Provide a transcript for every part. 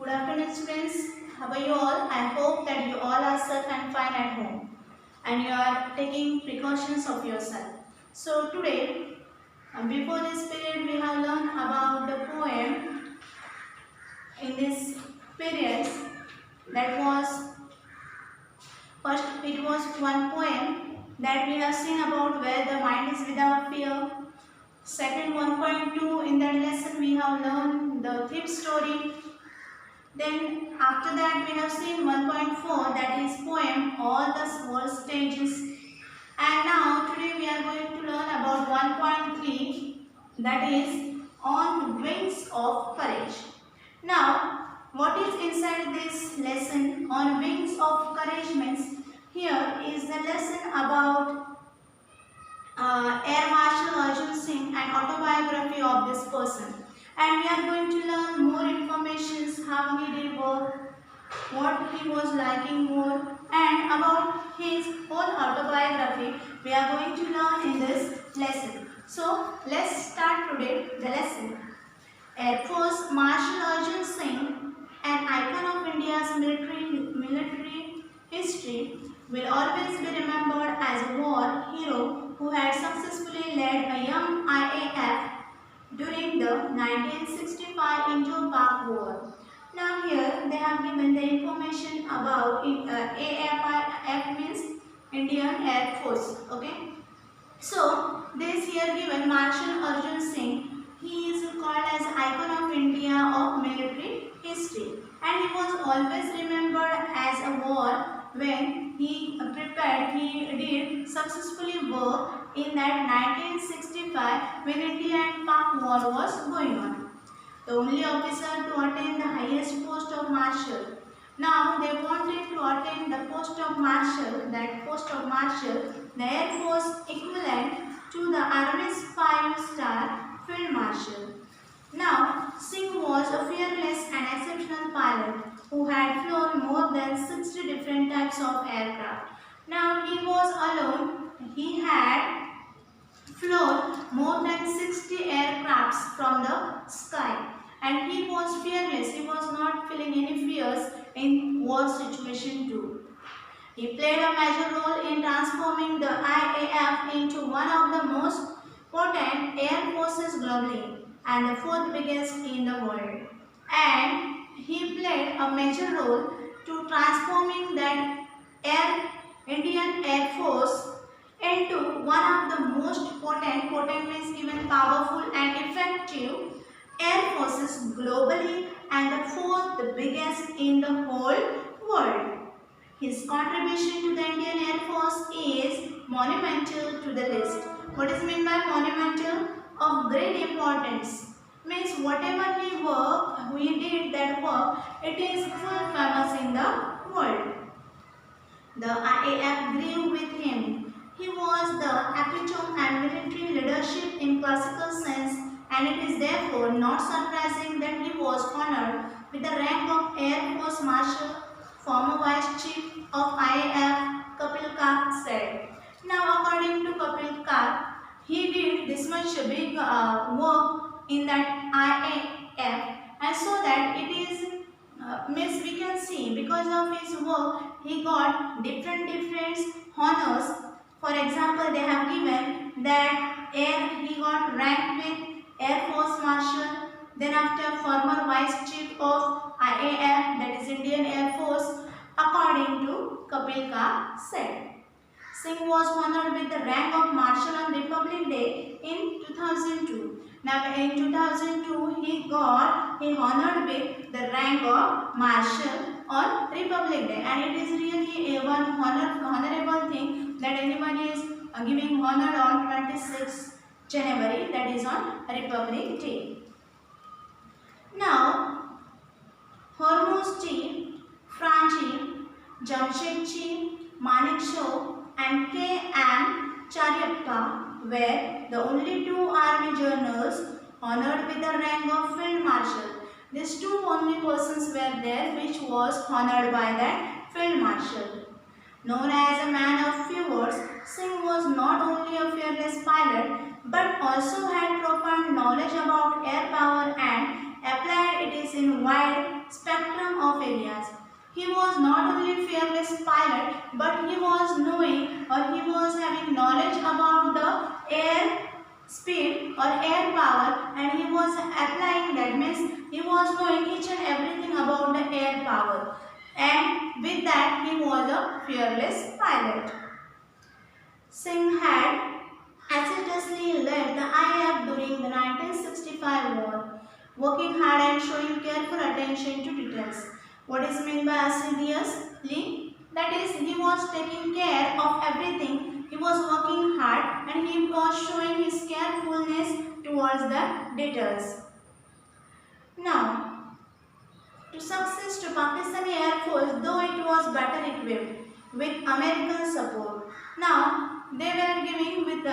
Good afternoon, students. How are you all? I hope that you all are safe and fine at home and you are taking precautions of yourself. So today, before this period, we have learned about the poem in this period. That was first. It was one poem that we have seen about where the mind is without fear. Second, 1.2 in that lesson we have learned the thief story. Then after that we have seen 1.4, that is poem All the World Stages. And now today we are going to learn about 1.3, that is On Wings of Courage. Now what is inside this lesson On Wings of Courage means here is the lesson about Air Marshal Arjun Singh and autobiography of this person. And we are going to learn more information, how he did work, what he was liking more, and about his whole autobiography we are going to learn in this lesson. So let's start today the lesson. Air Force Marshal Arjun Singh, an icon of India's military history, will always be remembered as a war hero who had successfully led a young IAF during the 1965 Indo-Pak War. Now here they have given the information about AFIF means Indian Air Force. Okay. So this here given Marshal Arjun Singh. He is called as icon of India of military history, and he was always remembered as a war when he did successfully work in that 1965 when India and Pak war was going on. The only officer to attain the highest post of marshal. Now they wanted to attain the post of marshal, the Air Force equivalent to the Army's 5-star Field Marshal. Now Singh was a fearless and exceptional pilot who had flown more than 60 different types of aircraft. Now he was alone. He had flown more than 60 aircrafts from the sky, and he was fearless. He was not feeling any fears in war situation too. He played a major role in transforming the IAF into one of the most potent air forces globally and the fourth biggest in the world. And he played a major role to transforming that Indian Air Force into one of the most potent means even powerful and effective air forces globally and the fourth the biggest in the whole world. His contribution to the Indian Air Force is monumental to the list. What is meant by monumental? Of great importance. Means whatever he did that work, it is full famous in the world. The IAF grew with him. He was the epitome and military leadership in classical sense, and it is therefore not surprising that he was honored with the rank of Air Force Marshal. Former Vice Chief of IAF Kapil Kak said. Now according to Kapil Kak, he did this much big work in that IAF, and so that it is means we can see because of his work he got different honors. For example, they have given that he got ranked with Air Force Marshal. Then after former Vice Chief of IAF, that is Indian Air Force, according to Kapil Kak said. Singh was honored with the rank of Marshal on Republic Day in 2002. Now in 2002 he honored with the rank of Marshal on Republic Day, and it is really a one honorable thing that anyone is giving honor on 26th January, that is on Republic Day. Now Hormuzji, Franchi, Jamshedji, Manekshaw and K.M. Charyappa were the only two army generals honored with the rank of Field Marshal. These two only persons were there which was honored by that Field Marshal. Known as a man of few words, Singh was not only a fearless pilot but also had profound knowledge about air power and applied it in wide spectrum he was not only fearless pilot, but he was knowing or he was having knowledge about the air speed or air power, and he was applying that, means he was knowing each and everything about the air power, and with that he was a fearless pilot. Singh had assiduously led the IAF during the 1965 war, working hard and showing careful attention to details. What is meant by assiduously? That is, he was taking care of everything, he was working hard and he was showing his carefulness towards the details. Now, to success to Pakistani Air Force, though it was better equipped with American support. Now, they were giving with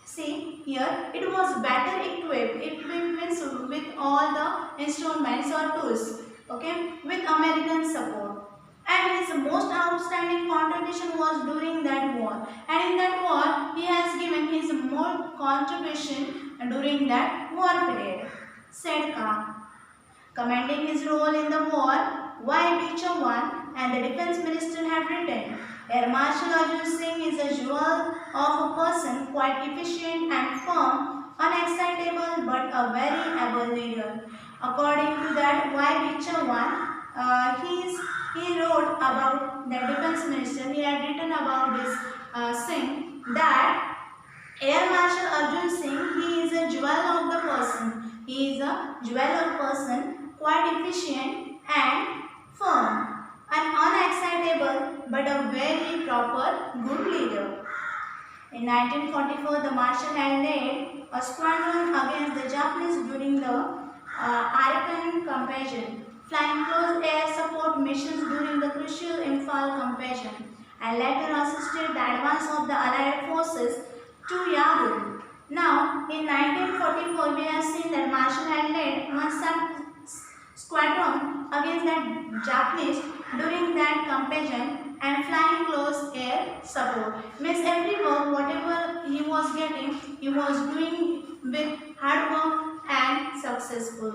see here, it was better equipped. Equipped means with all the instruments or tools, okay, with American support. And his most outstanding contribution was during that war. And in that war, he has given his more contribution during that war period. Said Khan, commending his role in the war, Y. Beecher 1 and the Defense Minister have written, Air Marshal Arjun Singh is a jewel of a person, quite efficient and firm, unexcitable but a very able leader. According to that Y. Beecher 1, he wrote about the Defense Minister, he had written about this Singh, that Air Marshal Arjun Singh, he is a jewel of the person. He is a jewel of person, quite efficient and firm, and unexcitable but a very proper good leader. In 1944, the Marshal had led a squadron against the Japanese during the Arakan campaign, flying close air support missions during the crucial Imphal campaign, and later assisted the advance of the Allied forces to Yangon. Now, in 1944, we have seen that Marshall had led one squadron against the Japanese during that campaign and flying close air support. Means every work, whatever he was getting, he was doing with hard work and successful.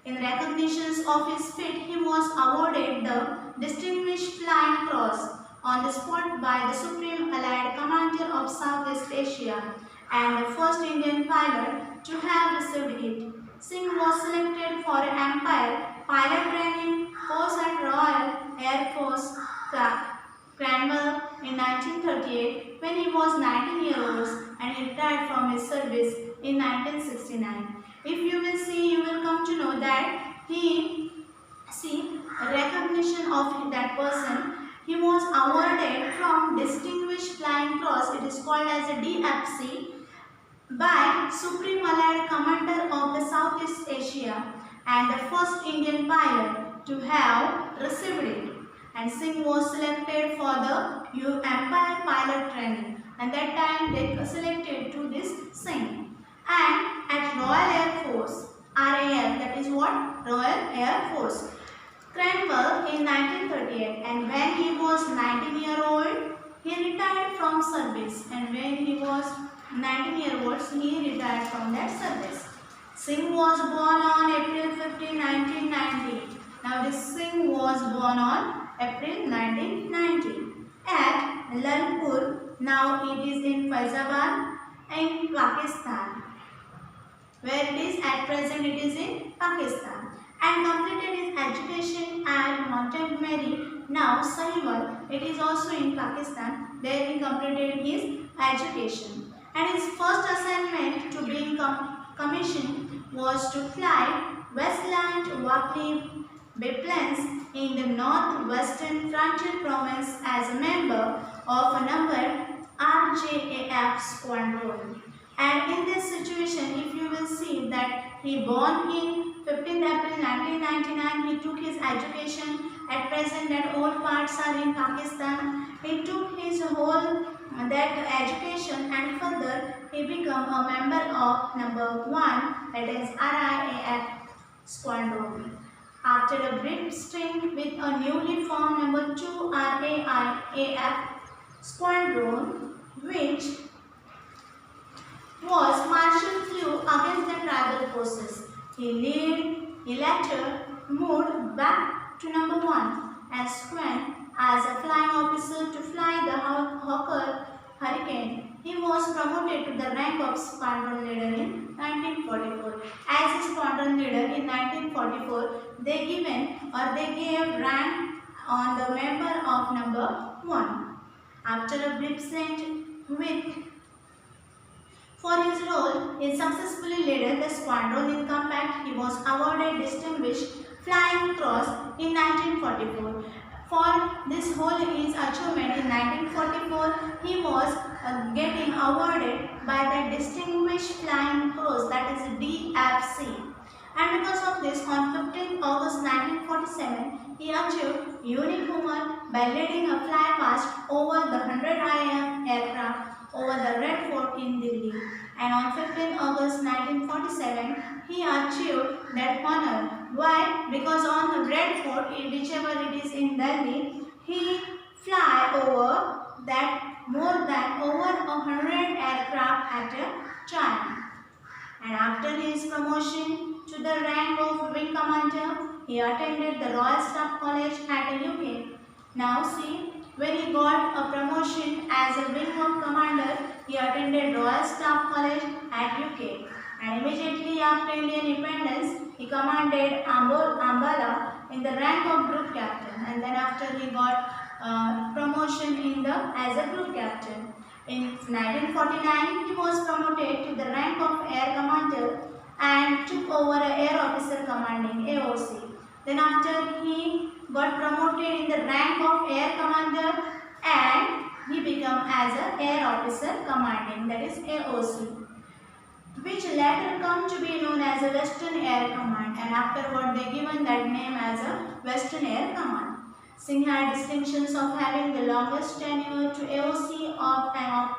In recognition of his feat, he was awarded the Distinguished Flying Cross on the spot by the Supreme Allied Commander of Southeast Asia and the first Indian pilot to have received it. Singh was selected for an Empire pilot training course at Royal Air Force Cranwell in 1938 when he was 19 years old, and he retired from his service in 1969. If you will see, you will come to know that recognition of that person. He was awarded from Distinguished Flying Cross, it is called as a DFC, by Supreme Allied Commander of the Southeast Asia and the first Indian pilot to have received it. And Singh was selected for the Empire pilot training, and that time they selected to this Singh. And at Royal Air Force, RAF, that is what? Royal Air Force, Cranwell in 1938, and when he was 19 years old, he retired from service, and when he was 19 years old, he retired from that service. Singh was born on April 15, 1990. Now this Singh was born on April 1990 at Lalpur. Now it is in Faizabad in Pakistan. Where it is at present, it is in Pakistan, and completed his education at Montgomery, now Sahiwal. It is also in Pakistan. There he completed his education, and his first assignment to being commissioned was to fly Westland Wakli biplanes in the northwestern frontier province as a member of a numbered RJAF squadron. And in this situation, if you will see that he born in 15th April 1999, he took his education. At present, that all parts are in Pakistan. He took his whole that education, and further he became a member of number 1, that is RIAF squadron. After a brief stint with a newly formed number 2 RAIAF squadron, which was Marshall flew against the tribal forces. He later moved back to number 1 and Swan as a flying officer to fly the Hawker Hurricane. He was promoted to the rank of squadron leader in 1944. As a squadron leader in 1944, they gave rank on the member of number 1. After a brief stint with for his role in successfully leading the squadron in combat, he was awarded Distinguished Flying Cross in 1944. For this whole his achievement in 1944, he was getting awarded by the Distinguished Flying Cross, that is DFC. And because of this, on 15 August 1947, he achieved unique honor by leading a fly past over the 100 IM aircraft over the Red Fort in Delhi. And on 15 August 1947, he achieved that honor. Why? Because on the Red Fort, whichever it is in Delhi, he fly over that more than over 100 aircraft at a time. And after his promotion to the rank of Wing Commander, he attended the Royal Staff College at the UK. Now see, when he got a promotion as a Wing of Commander, he attended Royal Staff College at UK. And immediately after Indian independence, he commanded Ambala in the rank of Group Captain. And then after he got promotion as a Group Captain. In 1949, he was promoted to the rank of Air Commander and took over Air Officer Commanding AOC. Then after he got promoted in the rank of Air Commander and he became as an Air Officer Commanding, that is AOC, which later come to be known as a Western Air Command, and afterward they given that name as a Western Air Command. Singh had distinctions of having the longest tenure to AOC of an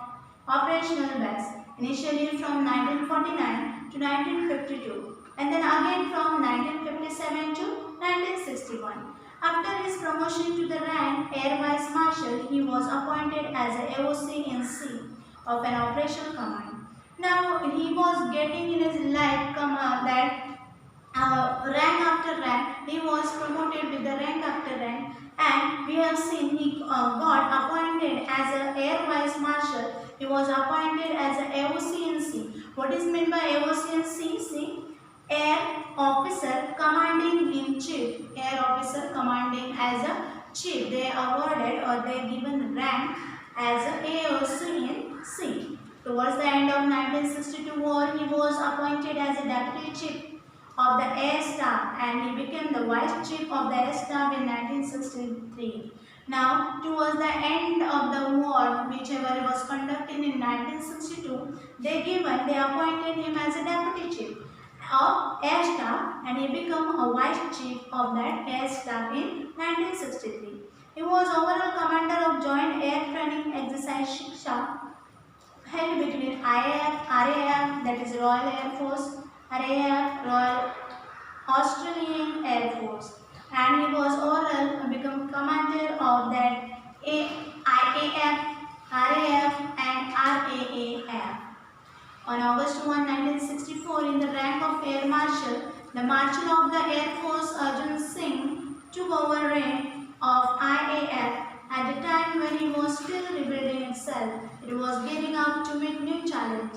operational base, initially from 1949 to 1952 and then again from 1957 to 1961. After his promotion to the rank Air Vice Marshal, he was appointed as a AOC in C of an operational command. Now he was getting in his life that rank after rank, he was promoted with the rank after rank, and we have seen he got appointed as an Air Vice Marshal. He was appointed as an AOC in C. What is meant by AOC in C? See, Air Officer Commanding in Chief. Air Officer Commanding as a Chief. They awarded or they given rank as a AOC in C. Towards the end of 1962 war, he was appointed as a Deputy Chief of the Air Staff and he became the Vice Chief of the Air Staff in 1963. Now, towards the end of the war, whichever was conducted in 1962, they appointed him as a Deputy Chief of Air Staff and he became a Vice Chief of that Air Staff in 1963. He was overall commander of Joint Air Training Exercise Shiksha held between IAF, RAF, that is Royal Air Force, RAF, Royal Australian Air Force, and he was overall become commander of that IAF, RAF and RAAF. On August 1, 1964, in the rank of Air Marshal, the Marshal of the Air Force Arjun Singh took over reign of IAF at the time when it was still rebuilding itself. It was gearing up to meet new challenge.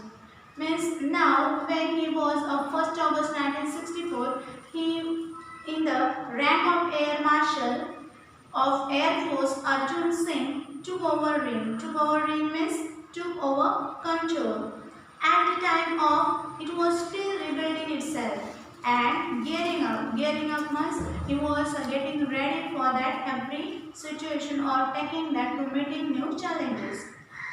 Means now when he was of 1st August 1964, he in the rank of Air Marshal of Air Force Arjun Singh took over reign. Took over reign means took over control. At the time of it was still rebuilding itself and gearing up. Gearing up means he was getting ready for that every situation or taking that to meeting new challenges.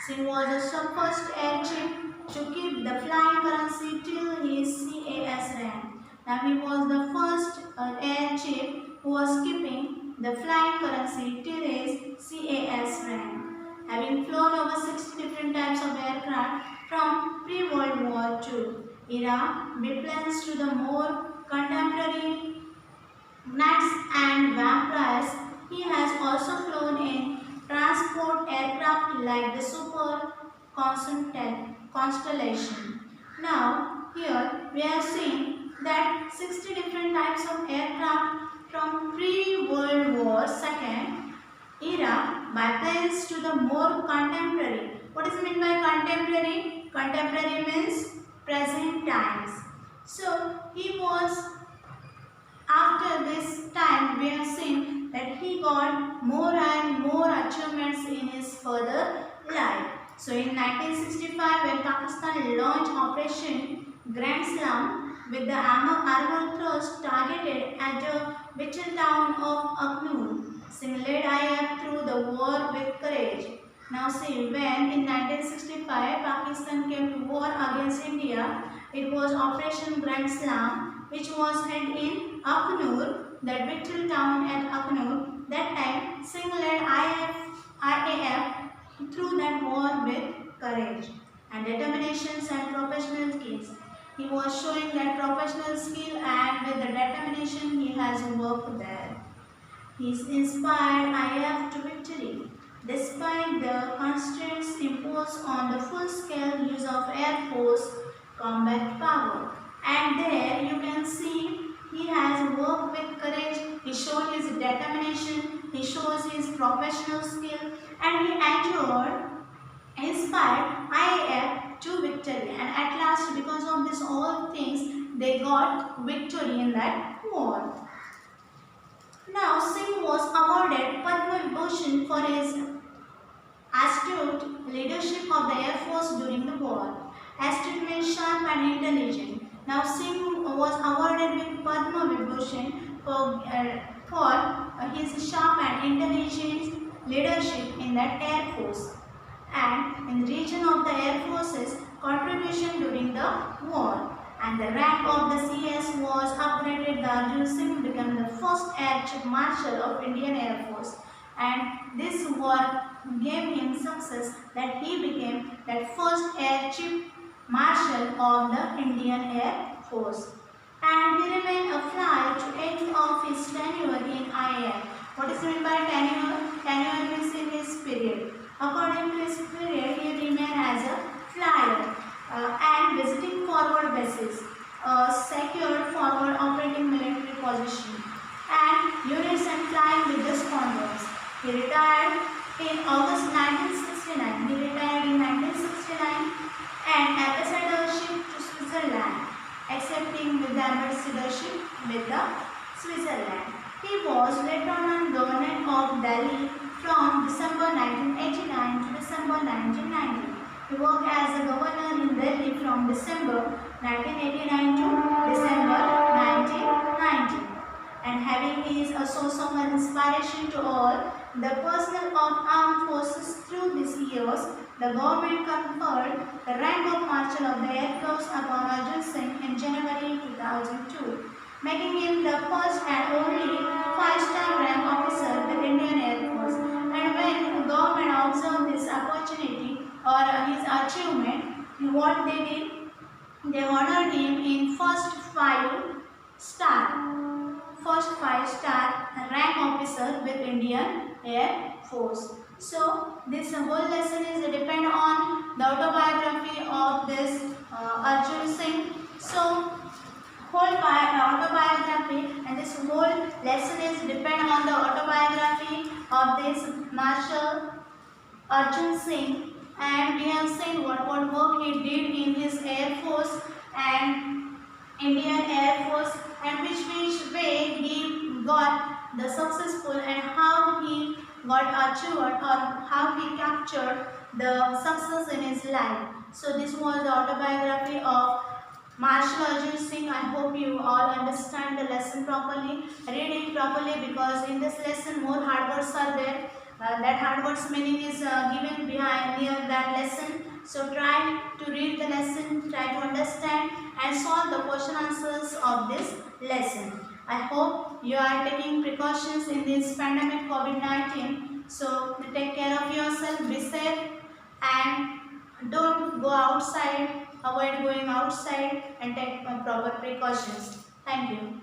Singh was the first air chief to keep the flying currency till his CAS rank. Now he was the first air chief who was keeping the flying currency till his CAS rank. Having flown over 60 different types of aircraft from pre-World War II era biplanes to the more contemporary Gnats and Vampires, he has also flown in transport aircraft like the Super Constellation. Now, here we have seen that 60 different types of aircraft from pre-World War II era by planes to the more contemporary. What is meant by contemporary? Contemporary means present times. So he was, after this time we have seen that he got more and more achievements in his further life. So in 1965 when Pakistan launched Operation Grand Slam with the armor thrust targeted at the vital town of Aknoor, Singh led IF through the war with courage. Now see, when in 1965 Pakistan came to war against India, it was Operation Grand Slam which was held in Aknoor, that vital town at Aknoor. That time Singh led IAF through that war with courage and determination and professional skills. He was showing that professional skill and with the determination he has worked there. He inspired IAF to victory. Despite the constraints imposed on the full-scale use of Air Force combat power. And there you can see he has worked with courage, he showed his determination, he shows his professional skill, and he inspired IAF to victory. And at last, because of this all things, they got victory in that war. Now, Singh was awarded Padma Vibhushan for his astute leadership of the Air Force during the war. Astute means sharp and intelligent. Now, Singh was awarded with Padma Vibhushan for his sharp and intelligent leadership in that Air Force and in the region of the Air Force's contribution during the war. And the rank of the CS was upgraded. The Arjun Singh became the first Air Chief Marshal of Indian Air Force, and this war gave him success that he became that first Air Chief Marshal of the Indian Air Force. And he remained a fly to end of his tenure in IAF. What is meant by tenure? Tenure means in his period. According to his period, he remained as a flyer and visiting forward bases, secure forward operating military position, and units and flying with the squadrons. He retired in August 1969. He retired in 1969 and ambassadorship to Switzerland, accepting with the ambassadorship with the Switzerland. He was Lieutenant Governor of Delhi from December 1989 to December 1990. He worked as a governor in Delhi from December 1989 to December 1990. And having is a source of inspiration to all the personnel of armed forces through these years, the government conferred the rank of Marshal of the Air Force upon Arjun Singh in January 2002, making him the first and only 5-star rank officer with Indian Air Force. And when the government observed this opportunity or his achievement, what they did, they honored him in first 5-star rank officer with Indian Air Force. So this whole lesson is depend on the autobiography of this Arjun Singh. So whole autobiography and this whole lesson is depend on the autobiography of this Marshal Arjun Singh, and we have seen what work he did in his Air Force and Indian Air Force, and which way he got the successful and how he got achieved or how he captured the success in his life. So this was the autobiography of Marshal Arjun Singh. I hope you all understand the lesson properly, read it properly, because in this lesson more hard words are there. That hard words meaning is given behind near that lesson. So try to read the lesson, try to understand and solve the question answers of this lesson. I hope you are taking precautions in this pandemic COVID-19. So take care of yourself, be safe, and don't go outside, avoid going outside and take proper precautions. Thank you.